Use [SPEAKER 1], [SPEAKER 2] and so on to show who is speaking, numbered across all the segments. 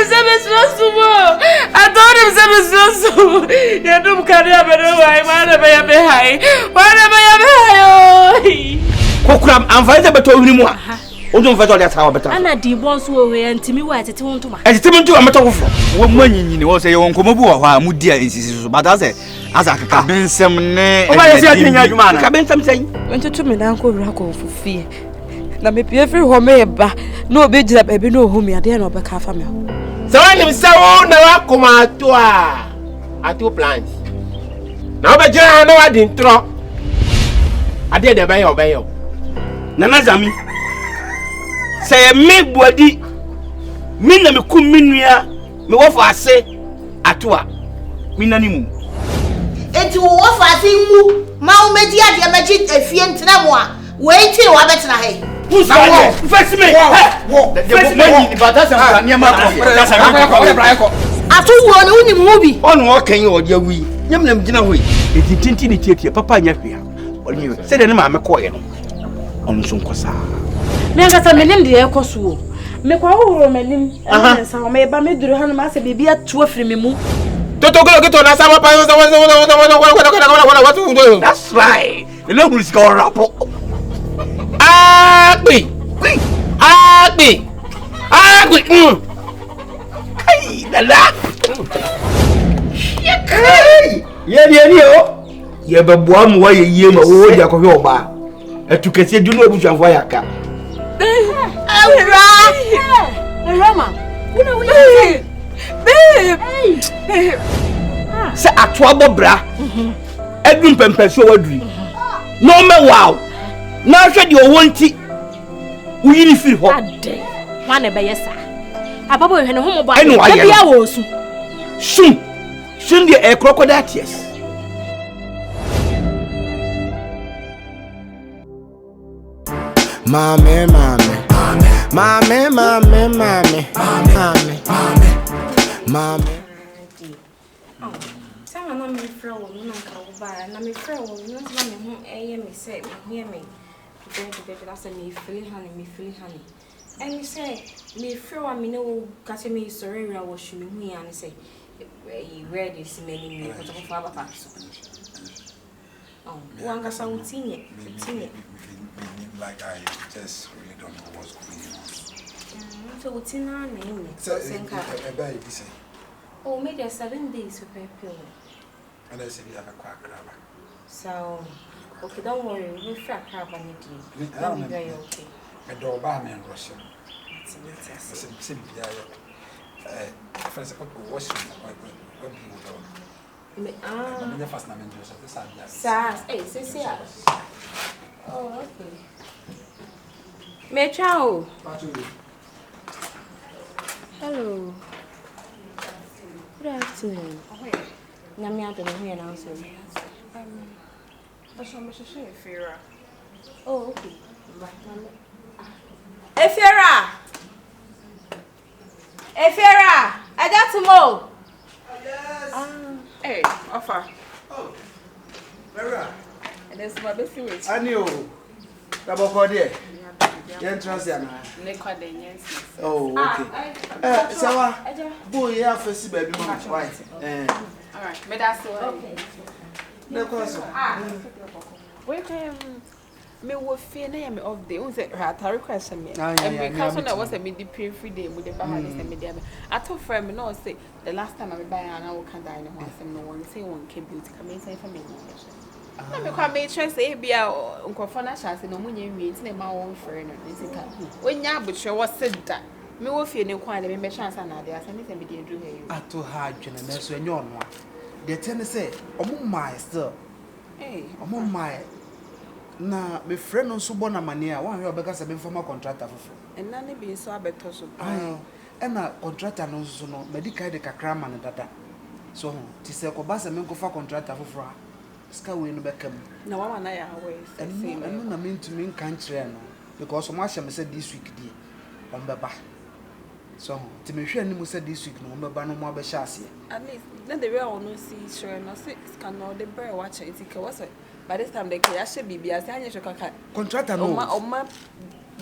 [SPEAKER 1] I told him some you do carry a better way, whatever you be high. Whatever you be high.
[SPEAKER 2] Kokram, I'm fighting better anymore. Don't fight that how better.
[SPEAKER 3] And I did once away and Timmy was at home to my.
[SPEAKER 2] As Timmy to a matter of one you was a young Komobu, Mudia insists, but as I can be some name. Oh, I say, man, I've been something.
[SPEAKER 1] Went to me, Uncle Racco for fear. Now, maybe every home no big up, baby, no home, I dare not back half a meal.
[SPEAKER 4] So I am so now come out to 2 plants. Now, but I know I didn't throw. I did obey.
[SPEAKER 2] Nanazami say me body me na me kuminia me wo fa ase atoa me nanimu
[SPEAKER 5] enti wo fa ase mu ma wo meji ade meji afie ntena mo a we ti wa betena he
[SPEAKER 2] who's that first me wo the money but that's a near ma ko
[SPEAKER 5] atu wo ne woni mu bi
[SPEAKER 2] onu o kan o dia wi nyam nam gina hoi eti tinti ne tietie papa nya hwea oni se de ne ma me ko ye no on so nkosa
[SPEAKER 3] Nenga sa menim de ekoso me kwa woro menim ensa o me ba me duru hanu ma se bibia tu afiri me mu
[SPEAKER 4] Toto go na sama pa
[SPEAKER 2] that's right the level is going up
[SPEAKER 4] Agbi
[SPEAKER 2] hey dala hey ye o ye beboa mu wa ye ma wo dia ko hwe oba etukese du no obujanfo ayaka
[SPEAKER 3] Rama
[SPEAKER 1] Babe.
[SPEAKER 2] Say atwa bobra edum pempeso waduri no me wow na hwe de owonti uyini firi ho
[SPEAKER 3] ade wane be yesa ababo hwe ne homo ba
[SPEAKER 2] bia
[SPEAKER 3] wo su
[SPEAKER 2] sun de a crocodile tears
[SPEAKER 6] Mame.
[SPEAKER 3] Sama na me frɛ wo no nka wo ba na me frɛ wo no nti na me ho eye me sɛ me hia me de that's me feel honey and say me frɛ wa me no ka se me sorry ra wo hwe me hu ya ne sɛ you ready see me me ko to fa ba pa so oh one ka sa utinye
[SPEAKER 7] like I just really don't know what's going on.
[SPEAKER 3] So what's in our name? Oh, maybe 7 days of pill.
[SPEAKER 7] And I said, you have a quack crab.
[SPEAKER 3] So, okay, don't worry, we'll fry crab on it. That'll be very okay.
[SPEAKER 7] A door bar man, Russia.
[SPEAKER 3] Simply,
[SPEAKER 7] first, I wash the first name of the
[SPEAKER 3] Sas, hey, oh, okay. Me ciao. Hello. Good afternoon. Nami ado no here now so. Oh, okay. Efiera. Adatumo.
[SPEAKER 1] Yes. Hey, offer.
[SPEAKER 6] Oh. Vera.
[SPEAKER 1] And there's my best with.
[SPEAKER 6] Anio. Double code there. Oh, okay. Sawa. Boy, yeah, first baby mama. Right.
[SPEAKER 1] All right. Me that's okay.
[SPEAKER 6] No question.
[SPEAKER 1] Wait, me wo fear na me off day. Unse ha request me. And because when I was a midi pay free day with the bahani say me there. I told friend me no say the last time I buy and I will can die no one say no one say one can beauty come say for me. Na me kwa me try say bia nkofo na chance no munye nwie nti na ma wo frɛ no nsika wonya abotwe wo seda me wo fie ne kwa na me chance na ade asa ne se me de dru he
[SPEAKER 6] ato ha adwene na so enye ono a de ten say omo mai still omo mai na me frɛ no so bona mane a wan hwe obeka se me former contractor fofo
[SPEAKER 1] enna ne bi so abeto so
[SPEAKER 6] ena contractor no so no medical de kakra man dada so ti se ko ba se me nkofa contractor fofo a ska we no bekam
[SPEAKER 1] na wa na ya we
[SPEAKER 6] enu na me ntumi nkan kire no because omo ahye me say this week die on beba so ti me hwe animu say this week no on beba no mo abehya ase
[SPEAKER 1] at least let the real no see sure no say can no the bear watch it ke was by this time they can actually be as anya shoka
[SPEAKER 6] contractor no
[SPEAKER 1] oma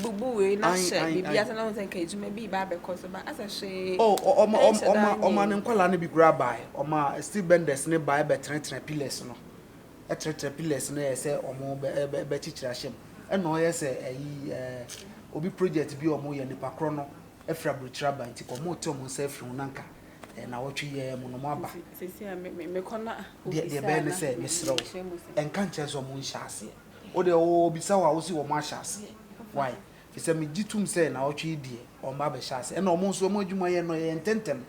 [SPEAKER 1] bubu we na share bibi asa na won say ejuma bi ba be cause ba asa she
[SPEAKER 6] oma ne nkwala ne bi grab by oma still benders ne by be trentren pillars no trentren pillars no ye say omo be chichira hyem e no ye say ayi obi project bi omo ye nipa kro no efra bruchira ba nti ko mo to mo say fru nanka na wotwe ye mo no mo aba
[SPEAKER 1] sisi me kona
[SPEAKER 6] de be ne say mesrew enka nche so mo nhyase o de o bisa wa wo si wo mo ahyase why fise me gitum say na wotwe die o ma be hyase na omo nso mo adwuma ye no ye ntentem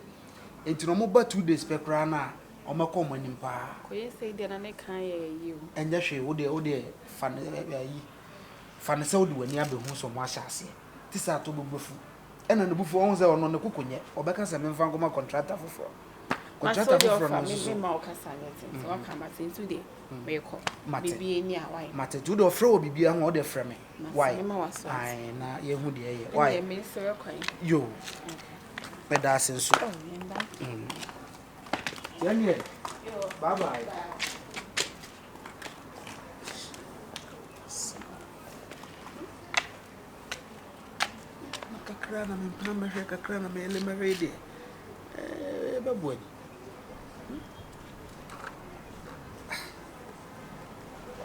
[SPEAKER 6] enti no mo ba 2 days pe kra na o mako mo nimpa
[SPEAKER 1] ko ye say de na ne kan ye yiu
[SPEAKER 6] enja hwe wo de fan yi fan say wo de wani abehu so mo ahyase ti sa to bobofu ena ne bufu on say ono ne kokonye obeka se me mfa ngoma contractor foforo contractor foforo no so
[SPEAKER 1] me ma o kasa nyete so aka ma tin today me ko bibi eni a why
[SPEAKER 6] mate to do frɛ wo bibi an wo de frɛ me why ai na ye hu de ye why
[SPEAKER 1] me so kwan
[SPEAKER 6] yo me da sen so yani bye bye kakra na me mpana me hwɛ kakra na me ele me hwɛ de babuani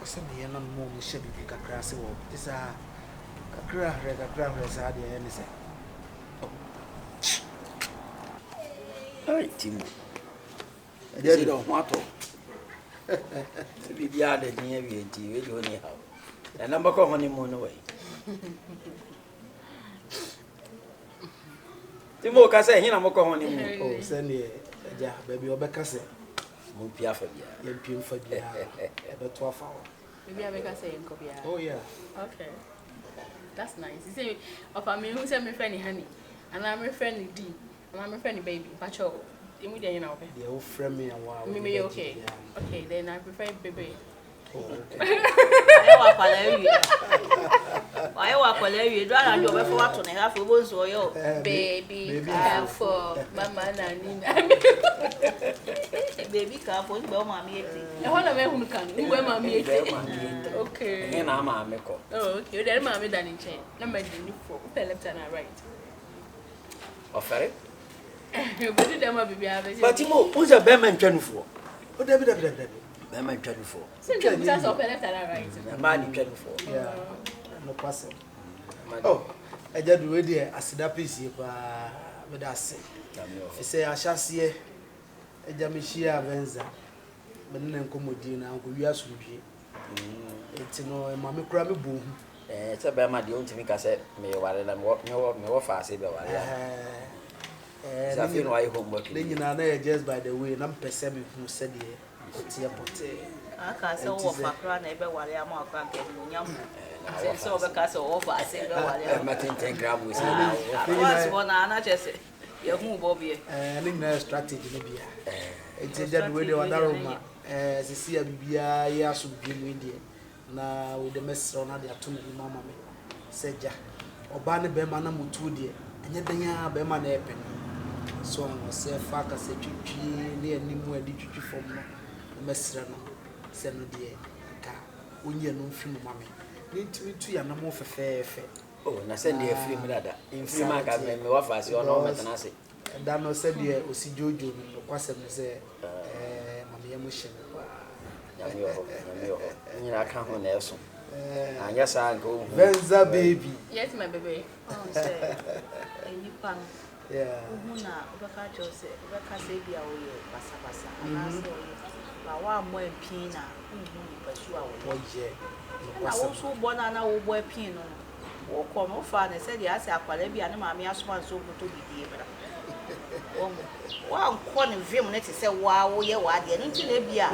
[SPEAKER 6] Osabi yana mo mo hye bibi kakra se wo isa kakra hwɛ sa de ya ne se
[SPEAKER 2] ai timu je do ho ato bibi ada nya bi enti we jo ni ha na namba ko ho ni mo no we timu ka se hina mo ko ho ni mo
[SPEAKER 6] oh se ne ja baby obeka se
[SPEAKER 2] mo pia fa bia
[SPEAKER 6] ye pia fa bia be to afa
[SPEAKER 1] bibi abeka say enko bia
[SPEAKER 6] oh yeah
[SPEAKER 1] okay that's nice you say of me who say me friend honey and I'm my friend D and I'm my friend baby pacho you dey na okay
[SPEAKER 6] they will frame me and wow
[SPEAKER 1] me okay okay then I prefer baby
[SPEAKER 5] Ayo wa kwale wi do ara jo be fo wato ne ha fo bo nso yo
[SPEAKER 1] baby for mama na nina
[SPEAKER 5] baby ka fo ngbe o ma mi eti
[SPEAKER 1] e ho na me hunu kan ngbe ma mi eti okay
[SPEAKER 2] ni na ma me ko
[SPEAKER 1] oh okay o dey ma mi dan nche na ma di ni fo pe left and right
[SPEAKER 2] ofere
[SPEAKER 1] but do dem baby have
[SPEAKER 2] but mo uza be man twanufo
[SPEAKER 6] o dabi
[SPEAKER 2] be man twanufo
[SPEAKER 1] since you just up left and right
[SPEAKER 2] ma ni twanufo
[SPEAKER 6] yeah no pass oh eja do we dey asida piece pa me da se fi say ahyase eja me hia avenza me ne nkomodi na nko wi asumdwe enti no ma me kura me bo hu
[SPEAKER 2] se be ma de ontimi ka se me ware na me wo fa ase be ware za fi no ai homework
[SPEAKER 6] le nyina na just by the way na mpese me hu se de tie pote
[SPEAKER 5] aka se wo fa kra na ebe wale ama akwa nke nyam so be ka se wo fa ase be wale
[SPEAKER 2] ma 10 gram we say
[SPEAKER 5] once bona na chese ye hu bo bie
[SPEAKER 6] ni na strategy ni bia enti just we dey wadaroma sisi ya bibia ya asubie mu die na we dey mesro na dey atom ni mama me seja oba ne be ma na mutu die enye danya be ma na epe so on se fa ka se twitwi ne animu adi twitwi fom no mesra no se no die ka onye no mfi no mame ni tu ya na mo fefefe
[SPEAKER 2] oh na se dey free me dada in free man ka me wa fa se ono metana se
[SPEAKER 6] da no se die osi jojo no kwasem se mame ya mo hye
[SPEAKER 2] Yami nyina ka ho na eso anya sa nko
[SPEAKER 6] Venza baby
[SPEAKER 1] yes my baby
[SPEAKER 5] oh say enipa no
[SPEAKER 6] yeah
[SPEAKER 5] uhuna obeka chose obeka se bia wo ye basa na se ba wa mo empin na uhunu pasu a wo
[SPEAKER 6] ye
[SPEAKER 5] na wo so bo na wo bo empin no wo ko no fa na se dia se akwala bia na maami asoma nso boto bidie bra wa nko ne vim ne te se wa wo ye wa de no nti na bia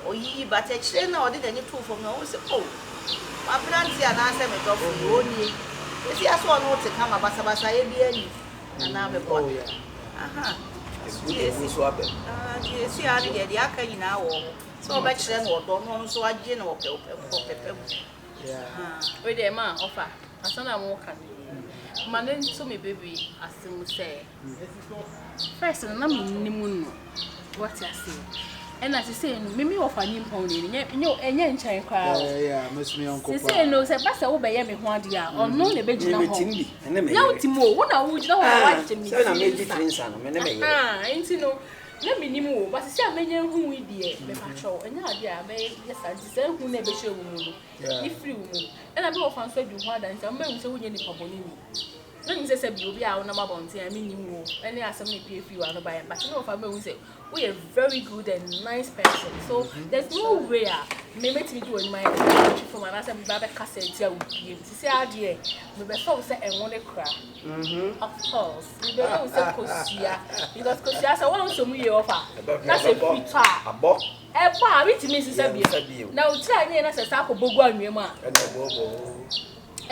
[SPEAKER 5] oyi bata chire na odi de ni tu fom na wo se oh ma branti ana se me do fu oni esi aso no te kama basa ye bia ni na me bo aha
[SPEAKER 2] esi so abe
[SPEAKER 5] esi ari de dia aka nyina wo so ba chire no do no so agye no ope
[SPEAKER 6] yeah
[SPEAKER 1] we dey ma offer asana mo kan manen to me baby asem say first na me nimu no what I say And as I say, Mimi of an impony, and yen chain crowd.
[SPEAKER 6] Yeah, Miss me uncle.
[SPEAKER 1] Say no, say Bassa obey me 1 year, or no, the bed.
[SPEAKER 8] No,
[SPEAKER 1] Timo, what I would know I to me.
[SPEAKER 8] I made difference, son.
[SPEAKER 1] Ain't you know, let me know, but see a man who we dear, the patrol, and yeah, yes, I deserve who never show me. If you and I go off and say you want and some men so any problem. Then he said, you'll be out number one, I mean, you and there are some if you are not buying, but you know, if I will say, we are very good and nice person, so there's no way me make me do in my country from an answer, Baba Cassette, I would be to say, ah, dear, we were so set and want to cry. Of course, we don't say Cosia, because Cosia, I want to me offer. That's a free talk. A box. A bar, which Mrs. Abby. Now, try me and I said, Sako Bogo and your man.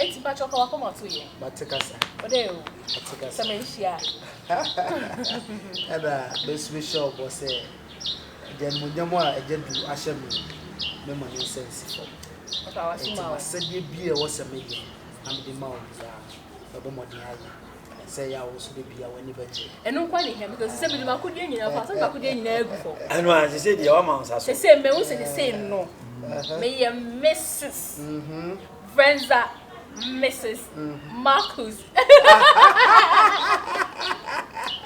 [SPEAKER 1] It's much of our come out to you. But take us. But they will take us. Some share.
[SPEAKER 6] Ever, Miss Bishop was a then when you want a gentle Ashem, memory sensible.
[SPEAKER 1] But I
[SPEAKER 6] said, you beer was a million. I'm the mount, the more say I was the beer when you venture. And no quite him because somebody could get you know, could get you
[SPEAKER 8] and as I said, your amounts are
[SPEAKER 1] the same, but also the same. No, may a Mrs. Friends are. Mrs. Marcus.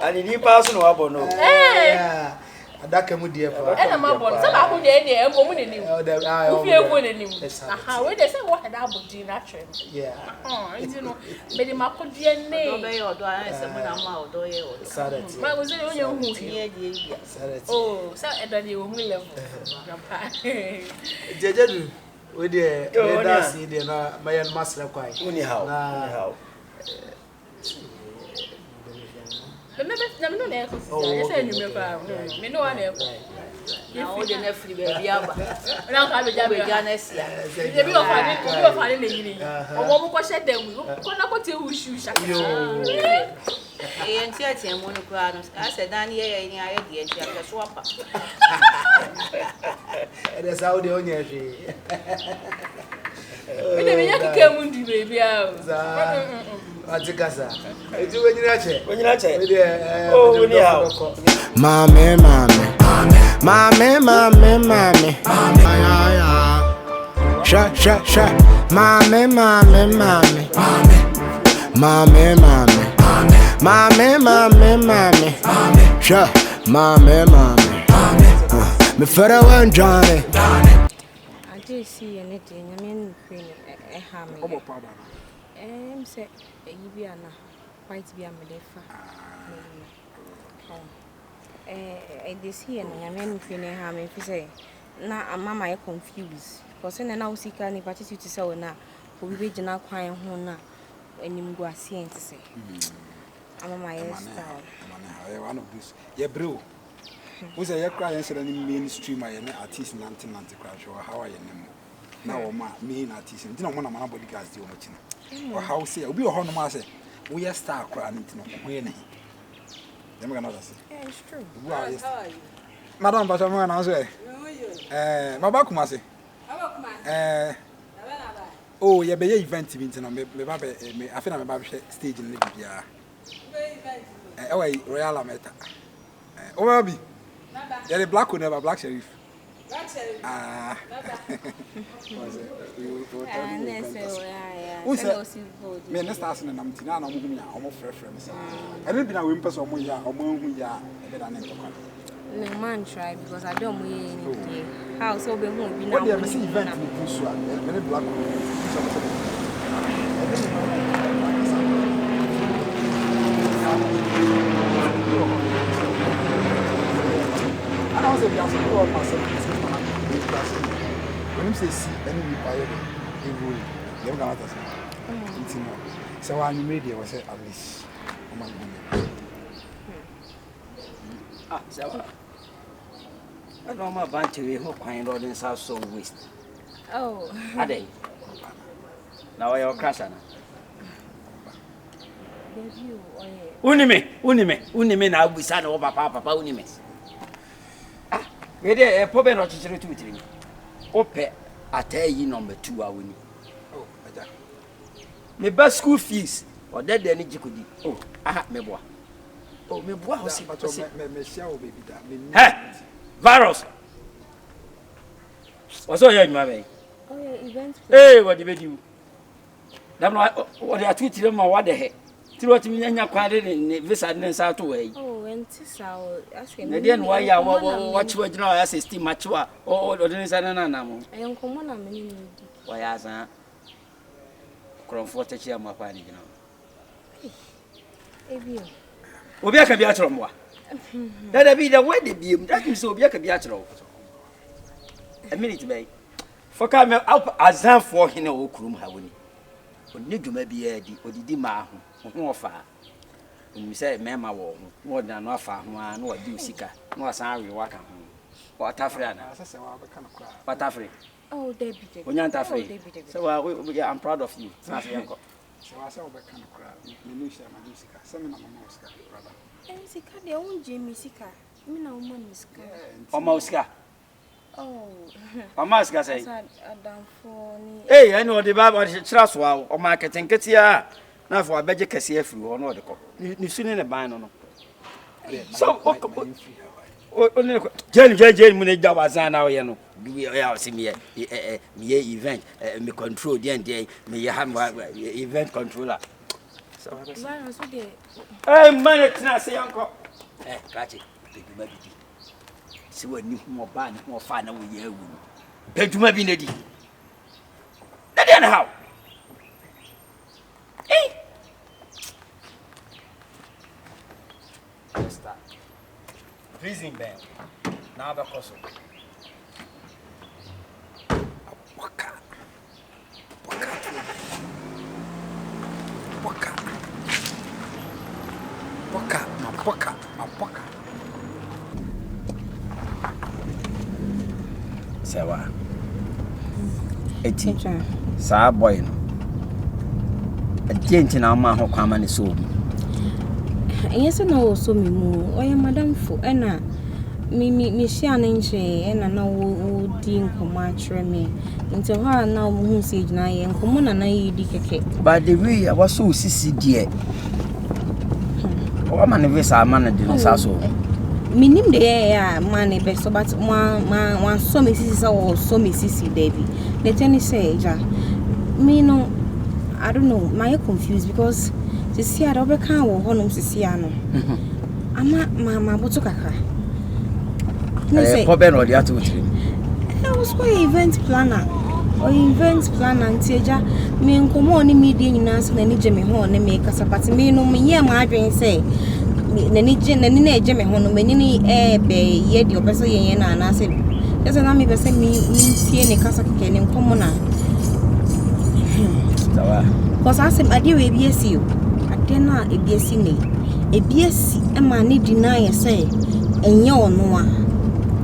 [SPEAKER 8] And in person or no?
[SPEAKER 6] Yeah, that can be dear.
[SPEAKER 1] And I'm about some apple day, a woman in him. If you're winning him, how would they say what an apple do natural? Yeah, you know, Betty Marco, dear name, or do I say when I'm out or Saturday? I was only who here. Oh, Saturday, you will love. Jeju.
[SPEAKER 6] We did that's in my master quite.
[SPEAKER 8] Anyhow.
[SPEAKER 1] Remember, no, I said you remember. Me no one else. You didn't have to be a now have a job with Janice. The bill of finding the evening. Or what was said them? What you shoes?
[SPEAKER 5] And Tiati and Monocranos, I said, Danny, any idea, and a swap.
[SPEAKER 6] That's how the only.
[SPEAKER 1] We never came to baby.
[SPEAKER 9] Sure, mommy. Me father went Johnny.
[SPEAKER 3] I do see anything. I mean, a hammer. Say, you be a white be a medefa. This here, and I mean, Queen Ham, if you say, now, Mamma, I confused. Because then I see can if I teach you to sell now, for we be not crying home and you go seeing to say. I'm my style.
[SPEAKER 7] One of this. Yeah, bro. Was a crying in mainstream? I am artist, Nanti crash or how I am. Now, my main artist, and didn't want my body gas the or how say, we are on say, we are star crying into no winning. Then we're gonna say,
[SPEAKER 3] yeah, it's true.
[SPEAKER 7] Madam, but I'm going to say, my back, Massy. Oh, yeah, be event in me, I feel I'm about stage in Libya. Oh, Royal Ameta. Oh, be. There is black, never black sheriff. Ah, me and stars in I'm Tina, I'm almost friends. I didn't be a wimpers or more, or more,
[SPEAKER 3] no man try because I don't wear anything. How so be won't be
[SPEAKER 7] now.
[SPEAKER 3] What do
[SPEAKER 7] you see event in Pusua? Many black I was a young girl myself. When you say see any reply, you're going to say, so I'm media was at least.
[SPEAKER 8] Ah, so I don't know about you, who kind of in South so waste.
[SPEAKER 3] Oh,
[SPEAKER 8] are they? Now you're crashing. Unime, now we said over Papa Unime. Ah, we're there, a problem not to 3. Ope, I tell you number 2 I win.
[SPEAKER 7] Oh,
[SPEAKER 8] my best school fees, or that energy could be. Oh, I have me boy. Oh, me boy,
[SPEAKER 7] me shall baby that.
[SPEAKER 8] Hey, Varus, What's all your money?
[SPEAKER 3] Oh, yeah, event.
[SPEAKER 8] Hey, what did you do? That's what I tweeted them or what the heck. See what you mean, you're quite in this sadness out away.
[SPEAKER 3] Oh, and I'll ask him.
[SPEAKER 8] Then why you watch what you know as a steam mature or there is an animal.
[SPEAKER 3] I am common. I mean,
[SPEAKER 8] Why, as a comforted chair, my party, you know. Obia can be at home. That'll be the way they be. That means Obia can be at home. A minute, bay. For come up as I for him, no room, how we need to maybe a or the ma who far. When you say, Mamma, more than no far, no, what do seeker, no, sorry, walk home. What African? What African?
[SPEAKER 3] Oh, David.
[SPEAKER 8] When you're afraid. So I'm proud of you.
[SPEAKER 7] So I saw back kind of crowd. Minutia, Manusica, some of my Mosca, brother.
[SPEAKER 3] And Sika, the old Jamie Sika. Me no money,
[SPEAKER 8] Almost.
[SPEAKER 3] Oh,
[SPEAKER 8] I must say,
[SPEAKER 3] Adam for
[SPEAKER 8] hey, I know the Bible trust wow or marketing gets here. Now for a budget can see if you or not. You've seen in a bind on. So, Jane, when they job as I now, you know, we see me event, me control the end day, me have event controller. So, hey, man, it's not say, uncle. Eh, catch it, big baby. See what new more bad, more fun than we hear. Pay to my binady. Then how? Eh? Prison bell. Now the cost. Waka. Sewa. Eti. Sa boy no. Eti na ma ho kwama ne so bi.
[SPEAKER 3] Yes no so me mu. Oya madam fo na me share na nche na wo di nkoma kire me. Nti ho na wo hu se gina ye nkomo na yi di keke.
[SPEAKER 8] But the way I was so sisi die. O ma ne visa ma na di no sa so.
[SPEAKER 3] Minim de ya man be so but one so me sisi or so me sisi David. The thing is say ja me no I don't know, my confused because sisi ada obe kan wo honum sisi ano. Ama mama boto kakra.
[SPEAKER 8] Ko be no dia to tiri.
[SPEAKER 3] I was for event planner. Or event planner nteja me nkomo ni media nyina so na ni je me ho na me kasa but me no me ye ma adwen say nani na eje me ho no mani ni be ye de obeso ye na na se just na me be say me tie ne kasa keke ne nkomo na
[SPEAKER 8] sawa
[SPEAKER 3] cause asem ade we biesi o ade na ebiesi ne ebiesi e ma ne deny say enye ono a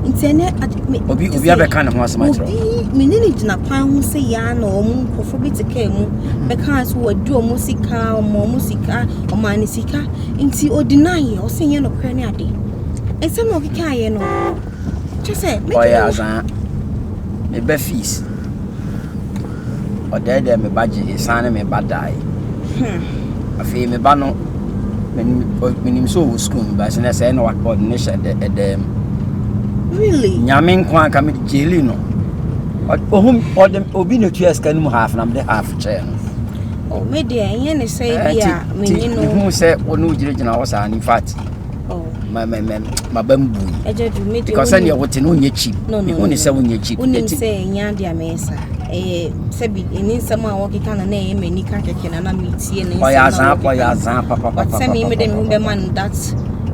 [SPEAKER 3] intene
[SPEAKER 8] obi abeka ne ho asema tro
[SPEAKER 3] me ni gina kwan ho say ya na o mu nkofo bi teka mu be kan so wadu o musika o mo musika o ma ne sika nti o deny o say ye no kra ne ade ese no kika ye no just say me
[SPEAKER 8] oya me be fees o de me baje isane me badai afi me ba no menim so wo school ba se na say no what coordination de
[SPEAKER 3] really
[SPEAKER 8] nyamin kwa ka me jeli no obi no tuas kan mu half na me half chair
[SPEAKER 3] oh me de yen ne say bia me ni no
[SPEAKER 8] hu say wonu gina wo sa ni fat
[SPEAKER 3] oh
[SPEAKER 8] ma bambu
[SPEAKER 3] ejedu me de
[SPEAKER 8] because any what no nye cheap
[SPEAKER 3] no
[SPEAKER 8] ni say wonye cheap
[SPEAKER 3] uni say nya dia mesa sebi eni sama wo kika na e mani ka keke na me tie ne
[SPEAKER 8] oya zan papa
[SPEAKER 3] say me de me be man that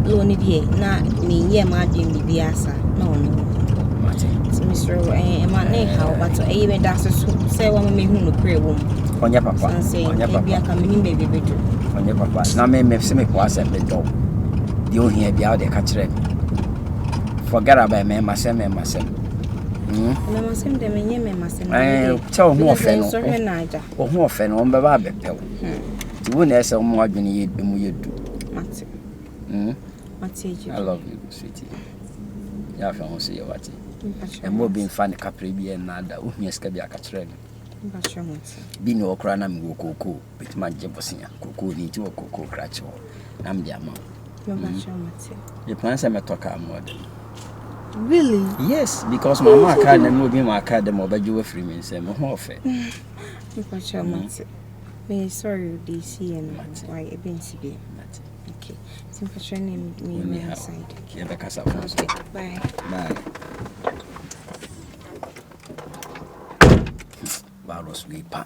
[SPEAKER 3] lo ni die na me ye ma de mi bi asa no
[SPEAKER 8] mate
[SPEAKER 3] Mr. Man how but even that's so say wo me hu no pray wo
[SPEAKER 8] onya papa
[SPEAKER 3] bia ka me ni baby bedu
[SPEAKER 8] onya papa na me se me ko asa be do di o hia bia de ka kire forget about me masem me masem
[SPEAKER 3] de me nye me masem
[SPEAKER 8] tell mo ofe no o ho ofe no be ba be pew ti wo na ese mo adwene ye mu yedu
[SPEAKER 3] mate
[SPEAKER 8] I love you sweetie ya fa ho se ye wati e mo bi mfa ne kapre bi e na da o hia ska bia ka kire bi ni okra na me wo koko betima je bosia koko ni ti wo koko kra che wo na me dia ma
[SPEAKER 3] yo ba che mate
[SPEAKER 8] ye plan se me toka amode
[SPEAKER 10] Really?
[SPEAKER 8] Yes, because my mama card them will be my card them over you free me say mo offer.
[SPEAKER 10] Me sorry DC and why a been CB. Okay. Simple name me inside.
[SPEAKER 8] Yeah, because
[SPEAKER 10] okay. Bye.
[SPEAKER 8] Bye. Baros we pa.